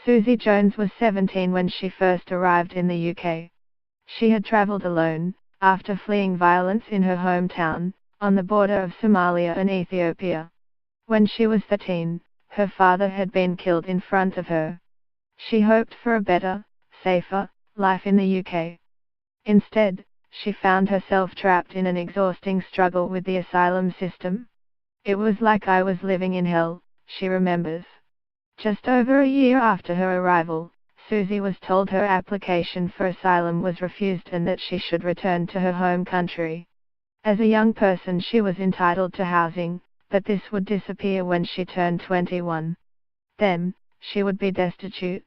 Susie Jones was 17 when she first arrived in the UK. She had travelled alone, after fleeing violence in her hometown, on the border of Somalia and Ethiopia. When she was 13, her father had been killed in front of her. She hoped for a better, safer, life in the UK. Instead, she found herself trapped in an exhausting struggle with the asylum system. It was like I was living in hell, she remembers. Just over a year after her arrival, Susie was told her application for asylum was refused and that she should return to her home country. As a young person she was entitled to housing, but this would disappear when she turned 21. Then, she would be destitute.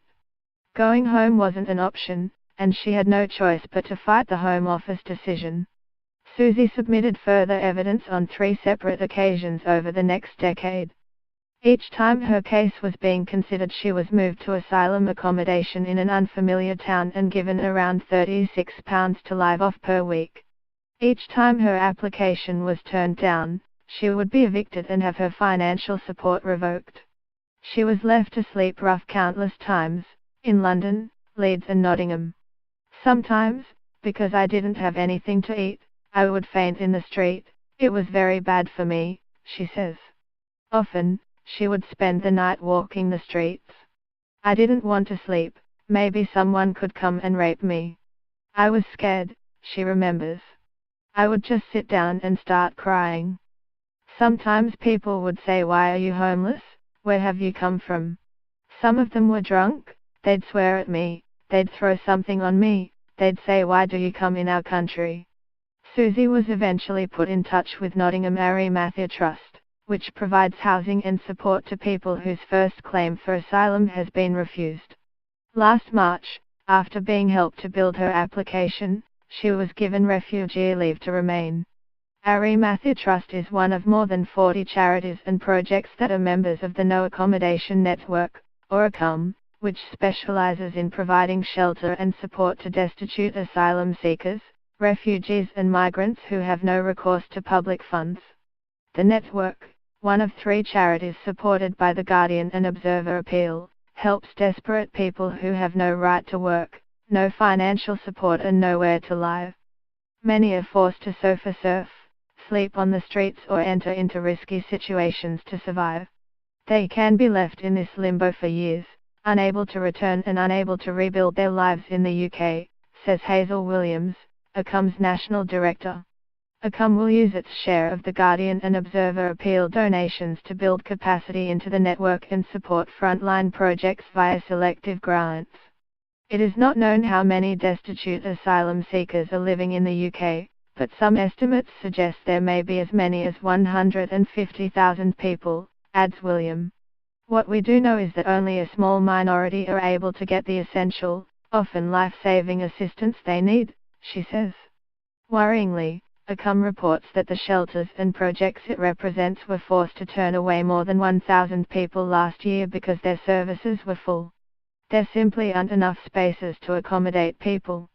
Going home wasn't an option, and she had no choice but to fight the Home Office decision. Susie submitted further evidence on 3 separate occasions over the next decade. Each time her case was being considered she was moved to asylum accommodation in an unfamiliar town and given around £36 to live off per week. Each time her application was turned down, she would be evicted and have her financial support revoked. She was left to sleep rough countless times, in London, Leeds and Nottingham. Sometimes, because I didn't have anything to eat, I would faint in the street. It was very bad for me, she says. Often, she would spend the night walking the streets. I didn't want to sleep, maybe someone could come and rape me. I was scared, she remembers. I would just sit down and start crying. Sometimes people would say, "Why are you homeless? Where have you come from?" Some of them were drunk, they'd swear at me, they'd throw something on me, they'd say, "Why do you come in our country?" Susie was eventually put in touch with Nottingham Matthew Trust, which provides housing and support to people whose first claim for asylum has been refused. Last March, after being helped to build her application, she was given refugee leave to remain. Matthew Trust is one of more than 40 charities and projects that are members of the No Accommodation Network, or ACOM, which specializes in providing shelter and support to destitute asylum seekers, refugees and migrants who have no recourse to public funds. The network, one of 3 charities supported by the Guardian and Observer Appeal, helps desperate people who have no right to work, no financial support and nowhere to live. Many are forced to sofa surf, sleep on the streets or enter into risky situations to survive. They can be left in this limbo for years, unable to return and unable to rebuild their lives in the UK, says Hazel Williams, ACOM's national director. ACOM will use its share of the Guardian and Observer Appeal donations to build capacity into the network and support frontline projects via selective grants. It is not known how many destitute asylum seekers are living in the UK, but some estimates suggest there may be as many as 150,000 people, adds William. What we do know is that only a small minority are able to get the essential, often life-saving assistance they need, she says. Worryingly, ACOM reports that the shelters and projects it represents were forced to turn away more than 1,000 people last year because their services were full. There simply aren't enough spaces to accommodate people.